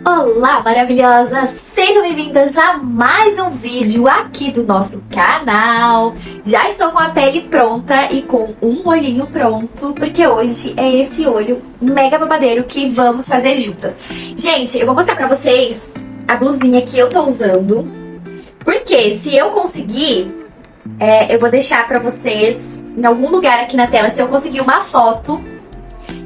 Olá, maravilhosas! Sejam bem-vindas a mais um vídeo aqui do nosso canal. Já estou com a pele pronta e com um olhinho pronto, porque hoje é esse olho mega babadeiro que vamos fazer juntas. Gente, eu vou mostrar pra vocês a blusinha que eu tô usando, porque se eu conseguir, eu vou deixar pra vocês em algum lugar aqui na tela, se eu conseguir uma foto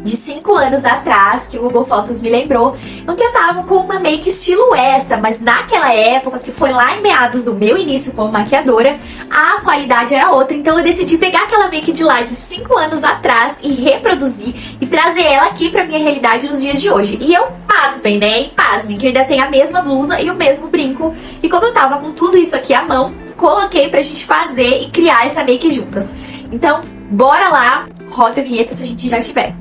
de 5 anos atrás, que o Google Fotos me lembrou, em que eu tava com uma make estilo essa, mas naquela época, que foi lá em meados do meu início como maquiadora, a qualidade era outra, então eu decidi pegar aquela make de lá de 5 anos atrás e reproduzir e trazer ela aqui pra minha realidade nos dias de hoje. E eu pasmem, né? E pasmem, que eu ainda tenho a mesma blusa e o mesmo brinco, e como eu tava com tudo isso aqui à mão, coloquei pra gente fazer e criar essa make juntas. Então, bora lá, roda a vinheta se a gente já tiver.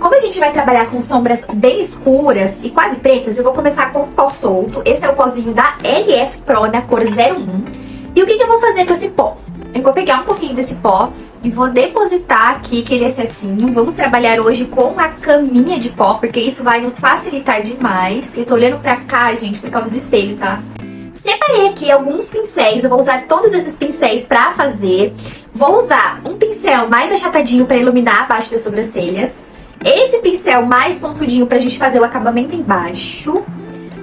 Como a gente vai trabalhar com sombras bem escuras e quase pretas, eu vou começar com o pó solto. Esse é o pozinho da LF Pro na cor 01. E o que eu vou fazer com esse pó? Eu vou pegar um pouquinho desse pó e vou depositar aqui aquele excessinho. Vamos trabalhar hoje com a caminha de pó, porque isso vai nos facilitar demais. Eu tô olhando pra cá, gente, por causa do espelho, tá? Separei aqui alguns pincéis, eu vou usar todos esses pincéis pra fazer. Vou usar um pincel mais achatadinho pra iluminar abaixo das sobrancelhas. Esse pincel mais pontudinho pra gente fazer o acabamento embaixo.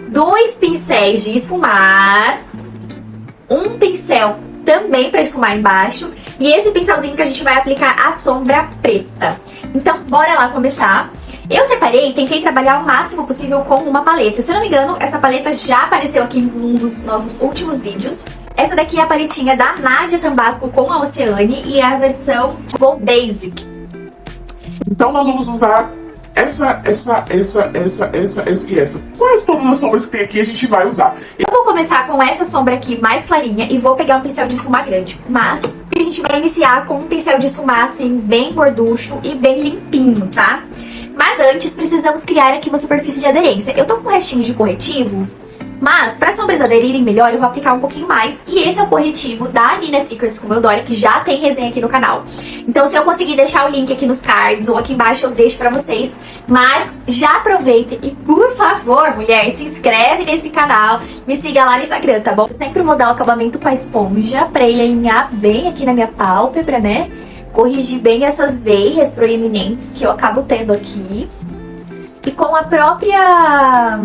2 pincéis de esfumar. Um pincel também pra esfumar embaixo. E esse pincelzinho que a gente vai aplicar a sombra preta. Então, bora lá começar. Eu separei e tentei trabalhar o máximo possível com uma paleta. Se eu não me engano, essa paleta já apareceu aqui em um dos nossos últimos vídeos. Essa daqui é a paletinha da Nadia Tambasco com a Oceane e é a versão Gold Basic. Então nós vamos usar essa e essa. Quase todas as sombras que tem aqui a gente vai usar. Eu vou começar com essa sombra aqui mais clarinha e vou pegar um pincel de esfumar grande. Mas a gente vai iniciar com um pincel de esfumar assim, bem gorducho e bem limpinho, tá? Mas antes precisamos criar aqui uma superfície de aderência. Eu tô com um restinho de corretivo, mas para as sombras aderirem melhor eu vou aplicar um pouquinho mais. E esse é o corretivo da Nina Secrets com Eudora, que já tem resenha aqui no canal. Então se eu conseguir deixar o link aqui nos cards ou aqui embaixo eu deixo pra vocês. Mas já aproveita e por favor, mulher, se inscreve nesse canal, me siga lá no Instagram, tá bom? Eu sempre vou dar o acabamento com a esponja pra ele alinhar bem aqui na minha pálpebra, né? Corrigir bem essas veias proeminentes que eu acabo tendo aqui. E com a própria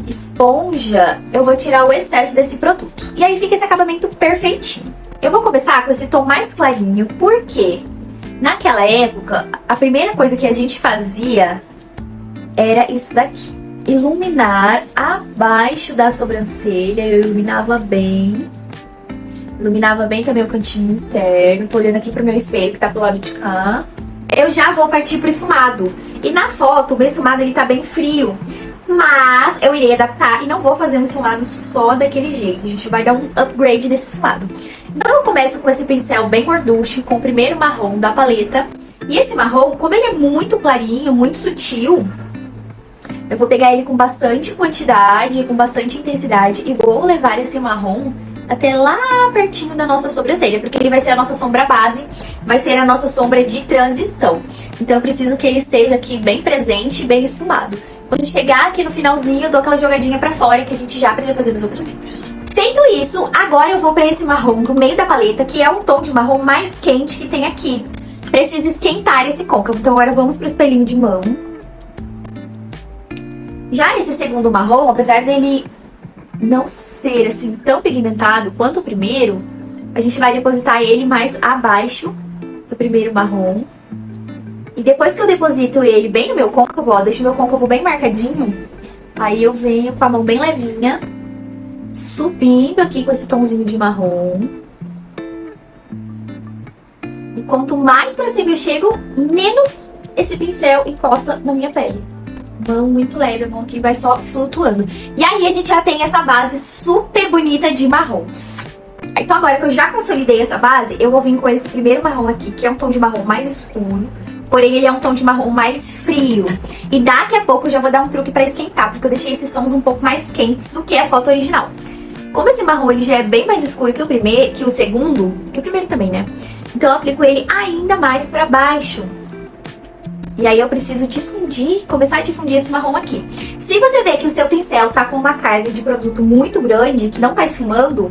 esponja, eu vou tirar o excesso desse produto. E aí fica esse acabamento perfeitinho. Eu vou começar com esse tom mais clarinho, porque naquela época, a primeira coisa que a gente fazia era isso daqui. Iluminar abaixo da sobrancelha, eu iluminava bem. Iluminava bem também o cantinho interno. Tô olhando aqui pro meu espelho que tá pro lado de cá. Eu já vou partir pro esfumado. E na foto, o meu esfumado ele tá bem frio. Mas eu irei adaptar e não vou fazer um esfumado só daquele jeito. A gente vai dar um upgrade nesse esfumado. Então eu começo com esse pincel bem gorducho, com o primeiro marrom da paleta. E esse marrom, como ele é muito clarinho, muito sutil, eu vou pegar ele com bastante quantidade, com bastante intensidade. E vou levar esse marrom até lá pertinho da nossa sobrancelha, porque ele vai ser a nossa sombra base, vai ser a nossa sombra de transição. Então eu preciso que ele esteja aqui bem presente, bem esfumado. Quando chegar aqui no finalzinho, eu dou aquela jogadinha pra fora que a gente já aprendeu a fazer nos outros vídeos. Feito isso, agora eu vou pra esse marrom no meio da paleta, que é o tom de marrom mais quente que tem aqui. Preciso esquentar esse côncavo, então agora vamos pro espelhinho de mão. Já esse segundo marrom, apesar dele não ser assim tão pigmentado quanto o primeiro, a gente vai depositar ele mais abaixo do primeiro marrom. E depois que eu deposito ele bem no meu côncavo, ó, deixo o meu côncavo bem marcadinho, aí eu venho com a mão bem levinha, subindo aqui com esse tomzinho de marrom. E quanto mais pra cima eu chego, menos esse pincel encosta na minha pele. Mão muito leve, a mão aqui vai só flutuando. E aí a gente já tem essa base super bonita de marrons. Então agora que eu já consolidei essa base, eu vou vir com esse primeiro marrom aqui, que é um tom de marrom mais escuro. Porém ele é um tom de marrom mais frio. E daqui a pouco eu já vou dar um truque pra esquentar, porque eu deixei esses tons um pouco mais quentes do que a foto original. Como esse marrom ele já é bem mais escuro que o primeiro, que o segundo, que o primeiro também, né? Então eu aplico ele ainda mais pra baixo. E aí eu preciso difundir, começar a difundir esse marrom aqui. Se você vê que o seu pincel tá com uma carga de produto muito grande, que não tá esfumando,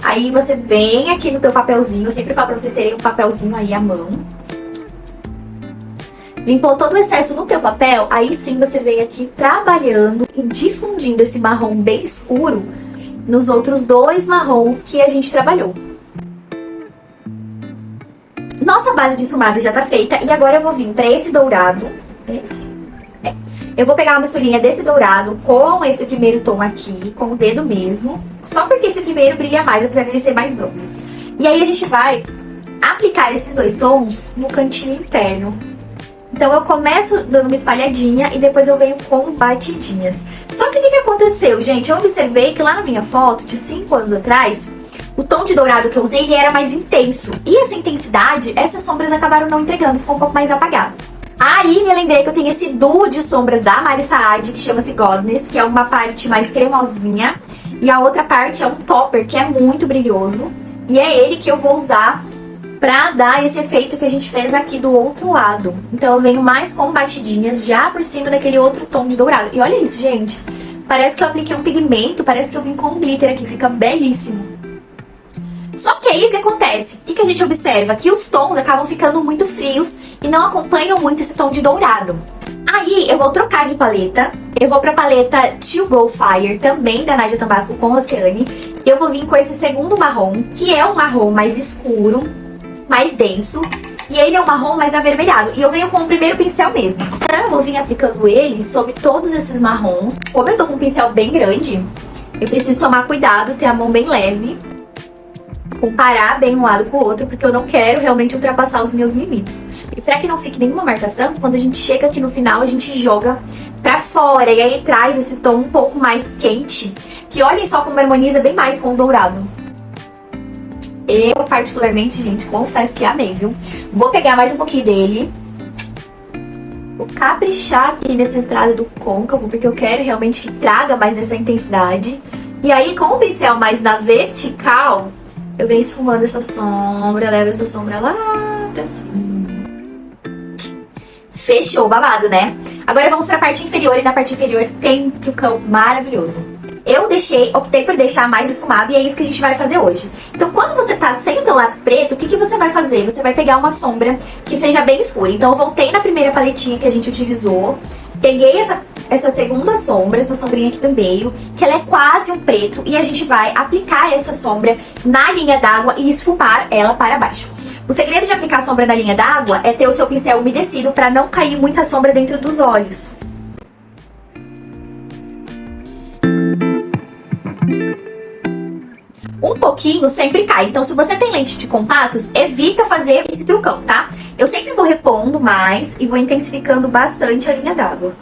aí você vem aqui no teu papelzinho, eu sempre falo pra vocês terem um papelzinho aí à mão. Limpou todo o excesso no teu papel, aí sim você vem aqui trabalhando e difundindo esse marrom bem escuro nos outros 2 marrons que a gente trabalhou. Nossa base de esfumado já tá feita e agora eu vou vir pra esse dourado. Eu vou pegar uma misturinha desse dourado com esse primeiro tom aqui, com o dedo mesmo. Só porque esse primeiro brilha mais, apesar dele ser mais bronze. E aí a gente vai aplicar esses 2 tons no cantinho interno. Então eu começo dando uma espalhadinha e depois eu venho com batidinhas. Só que o que aconteceu, gente? Eu observei que lá na minha foto de 5 anos atrás, o tom de dourado que eu usei ele era mais intenso. E essa intensidade, essas sombras acabaram não entregando, ficou um pouco mais apagado. Aí me lembrei que eu tenho esse duo de sombras da Mari Saad, que chama-se Godness, que é uma parte mais cremosinha. E a outra parte é um topper, que é muito brilhoso. E é ele que eu vou usar pra dar esse efeito que a gente fez aqui do outro lado. Então eu venho mais com batidinhas já por cima daquele outro tom de dourado. E olha isso, gente. Parece que eu apliquei um pigmento, parece que eu vim com um glitter aqui, fica belíssimo. Só que aí o que acontece? O que a gente observa? Que os tons acabam ficando muito frios e não acompanham muito esse tom de dourado. Aí eu vou trocar de paleta. Eu vou pra paleta To Go Fire, também da Nadia Tambasco com Oceane. Eu vou vir com esse segundo marrom, que é um marrom mais escuro, mais denso. E ele é um marrom mais avermelhado. E eu venho com o primeiro pincel mesmo. Então eu vou vir aplicando ele sobre todos esses marrons. Como eu tô com um pincel bem grande, eu preciso tomar cuidado, ter a mão bem leve. Comparar bem um lado com o outro, porque eu não quero realmente ultrapassar os meus limites. E pra que não fique nenhuma marcação, quando a gente chega aqui no final, a gente joga pra fora. E aí traz esse tom um pouco mais quente, que olhem só como harmoniza bem mais com o dourado. Eu, particularmente, gente, confesso que amei, viu? Vou pegar mais um pouquinho dele. Vou caprichar aqui nessa entrada do côncavo, porque eu quero realmente que traga mais dessa intensidade. E aí, com o pincel mais na vertical, eu venho esfumando essa sombra, levo essa sombra lá pra cima. Fechou o babado, né? Agora vamos pra parte inferior, e na parte inferior tem um trucão maravilhoso. Eu optei por deixar mais esfumado e é isso que a gente vai fazer hoje. Então, quando você tá sem o teu lápis preto, o que você vai fazer? Você vai pegar uma sombra que seja bem escura. Então, eu voltei na primeira paletinha que a gente utilizou, peguei essa segunda sombra, essa sombrinha aqui do meio, que ela é quase um preto, e a gente vai aplicar essa sombra na linha d'água e esfumar ela para baixo. O segredo de aplicar a sombra na linha d'água é ter o seu pincel umedecido para não cair muita sombra dentro dos olhos. Um pouquinho sempre cai, então se você tem lente de contatos, evita fazer esse trucão, tá? Eu sempre vou repondo mais e vou intensificando bastante a linha d'água.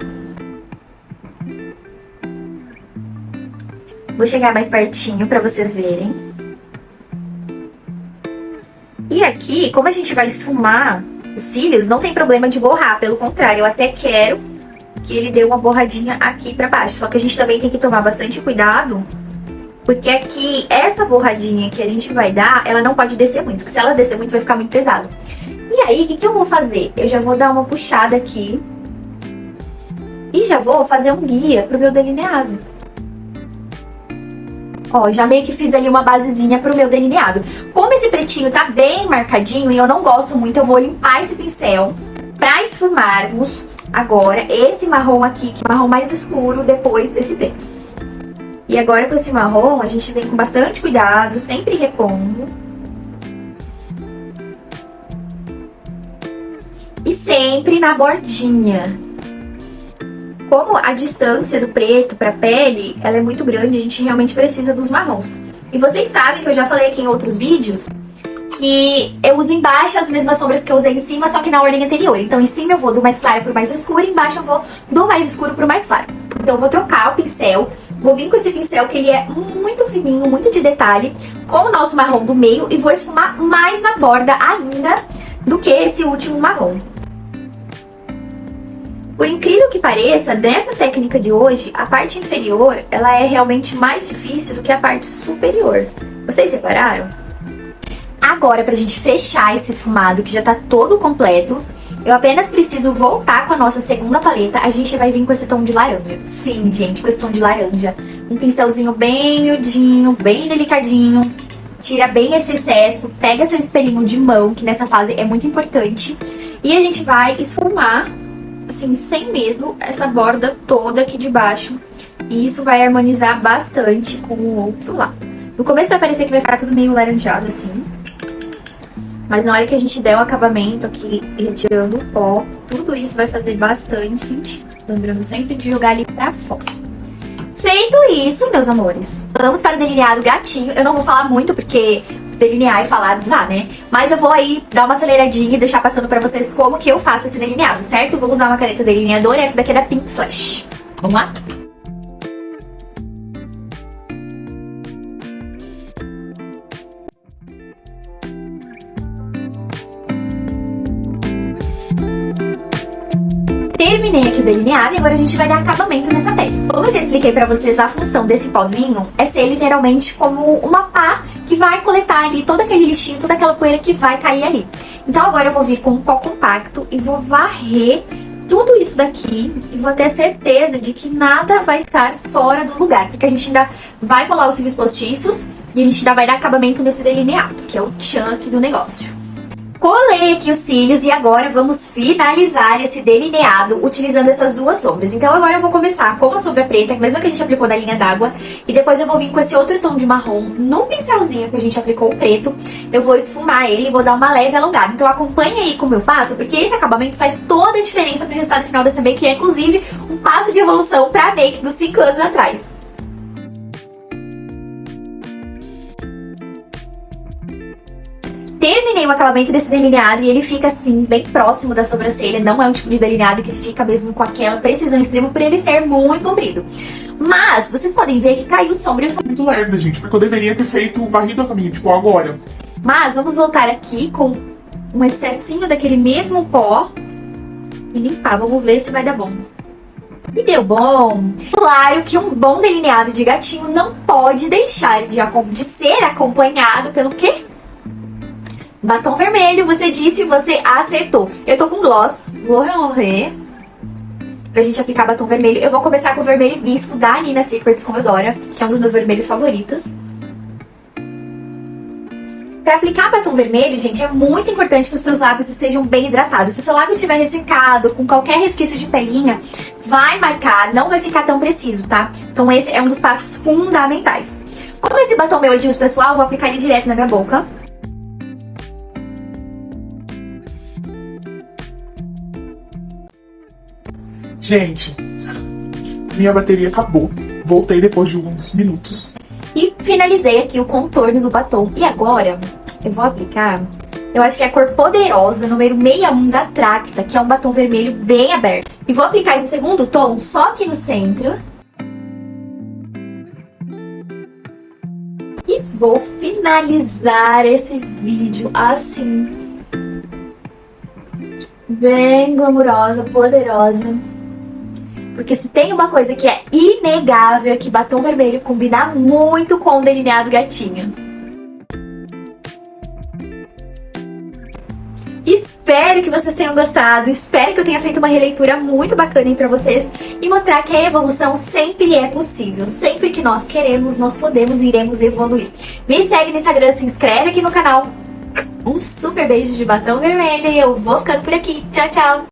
Vou chegar mais pertinho pra vocês verem. E aqui, como a gente vai esfumar os cílios, não tem problema de borrar, pelo contrário, eu até quero que ele dê uma borradinha aqui pra baixo. Só que a gente também tem que tomar bastante cuidado, porque aqui, essa borradinha que a gente vai dar, ela não pode descer muito, porque se ela descer muito vai ficar muito pesado. E aí, o que eu vou fazer? Eu já vou dar uma puxada aqui e já vou fazer um guia pro meu delineado. Ó, já meio que fiz ali uma basezinha pro meu delineado. Como esse pretinho tá bem marcadinho e eu não gosto muito, eu vou limpar esse pincel pra esfumarmos agora esse marrom aqui, que é o marrom mais escuro depois desse preto. E agora com esse marrom, a gente vem com bastante cuidado, sempre repondo. E sempre na bordinha. Como a distância do preto para a pele, ela é muito grande, a gente realmente precisa dos marrons. E vocês sabem que eu já falei aqui em outros vídeos que eu uso embaixo as mesmas sombras que eu usei em cima, só que na ordem anterior. Então em cima eu vou do mais claro pro mais escuro, e embaixo eu vou do mais escuro pro mais claro. Então eu vou trocar o pincel, vou vir com esse pincel que ele é muito fininho, muito de detalhe, com o nosso marrom do meio, e vou esfumar mais na borda ainda do que esse último marrom. Por incrível que pareça, dessa técnica de hoje, a parte inferior, ela é realmente mais difícil do que a parte superior. Vocês repararam? Agora, pra gente fechar esse esfumado, que já tá todo completo, Eu apenas preciso voltar com a nossa segunda paleta. A gente vai vir com esse tom de laranja. Sim, gente, com esse tom de laranja. Um pincelzinho bem miudinho, bem delicadinho. Tira bem esse excesso. Pega seu espelhinho de mão, que nessa fase é muito importante. E a gente vai esfumar, assim, sem medo, essa borda toda aqui de baixo. E isso vai harmonizar bastante com o outro lado. No começo vai parecer que vai ficar tudo meio laranjado, assim. Mas na hora que a gente der o acabamento aqui, retirando o pó, tudo isso vai fazer bastante sentido. Lembrando sempre de jogar ali pra fora. Feito isso, meus amores, vamos para o delineado gatinho. Eu não vou falar muito, porque delinear e falar não dá, né? Mas eu vou aí dar uma aceleradinha e deixar passando pra vocês como que eu faço esse delineado, certo? Eu vou usar uma caneta delineadora, essa daqui é da Pink Flash. Vamos lá? Terminei aqui o delineado e agora a gente vai dar acabamento nessa pele. Como eu já expliquei pra vocês, a função desse pozinho é ser literalmente como uma pá que vai coletar ali todo aquele lixinho, toda aquela poeira que vai cair ali. Então agora eu vou vir com um pó compacto e vou varrer tudo isso daqui e vou ter certeza de que nada vai estar fora do lugar, porque a gente ainda vai colar os cílios postiços e a gente ainda vai dar acabamento nesse delineado, que é o chunk do negócio. Colei aqui os cílios e agora vamos finalizar esse delineado utilizando essas duas sombras. Então agora eu vou começar com a sombra preta, mesmo que a gente aplicou na linha d'água, e depois eu vou vir com esse outro tom de marrom no pincelzinho que a gente aplicou o preto. Eu vou esfumar ele e vou dar uma leve alongada. Então acompanhe aí como eu faço, porque esse acabamento faz toda a diferença pro resultado final dessa make, que é inclusive um passo de evolução pra make dos 5 anos atrás. Terminei o acabamento desse delineado e ele fica assim, bem próximo da sobrancelha. Não é um tipo de delineado que fica mesmo com aquela precisão extrema por ele ser muito comprido. Mas vocês podem ver que caiu sombra e o Muito lerda, gente, porque eu deveria ter feito varrido a caminho, tipo, agora. Mas vamos voltar aqui com um excessinho daquele mesmo pó e limpar. Vamos ver se vai dar bom. E deu bom! Claro que um bom delineado de gatinho não pode deixar de ser acompanhado pelo quê? Batom vermelho, você disse, você acertou. Eu tô com gloss, vou remover pra gente aplicar batom vermelho. Eu vou começar com o vermelho hibisco da Nina Secrets com Eudora, que é um dos meus vermelhos favoritos. Pra aplicar batom vermelho, gente, é muito importante que os seus lábios estejam bem hidratados. Se o seu lábio estiver ressecado, com qualquer resquício de pelinha, vai marcar, não vai ficar tão preciso, tá? Então esse é um dos passos fundamentais. Como esse batom meu é de uso pessoal, eu vou aplicar ele direto na minha boca. Gente, minha bateria acabou. Voltei depois de uns minutos. E finalizei aqui o contorno do batom. E agora, eu vou aplicar, eu acho que é a cor Poderosa, número 61 da Tracta, que é um batom vermelho bem aberto. E vou aplicar esse segundo tom só aqui no centro. E vou finalizar esse vídeo assim. Bem glamurosa, poderosa. Porque se tem uma coisa que é inegável é que batom vermelho combina muito com o delineado gatinho. Espero que vocês tenham gostado, espero que eu tenha feito uma releitura muito bacana aí pra vocês e mostrar que a evolução sempre é possível. Sempre que nós queremos, nós podemos e iremos evoluir. Me segue no Instagram, se inscreve aqui no canal. Um super beijo de batom vermelho e eu vou ficando por aqui. Tchau, tchau!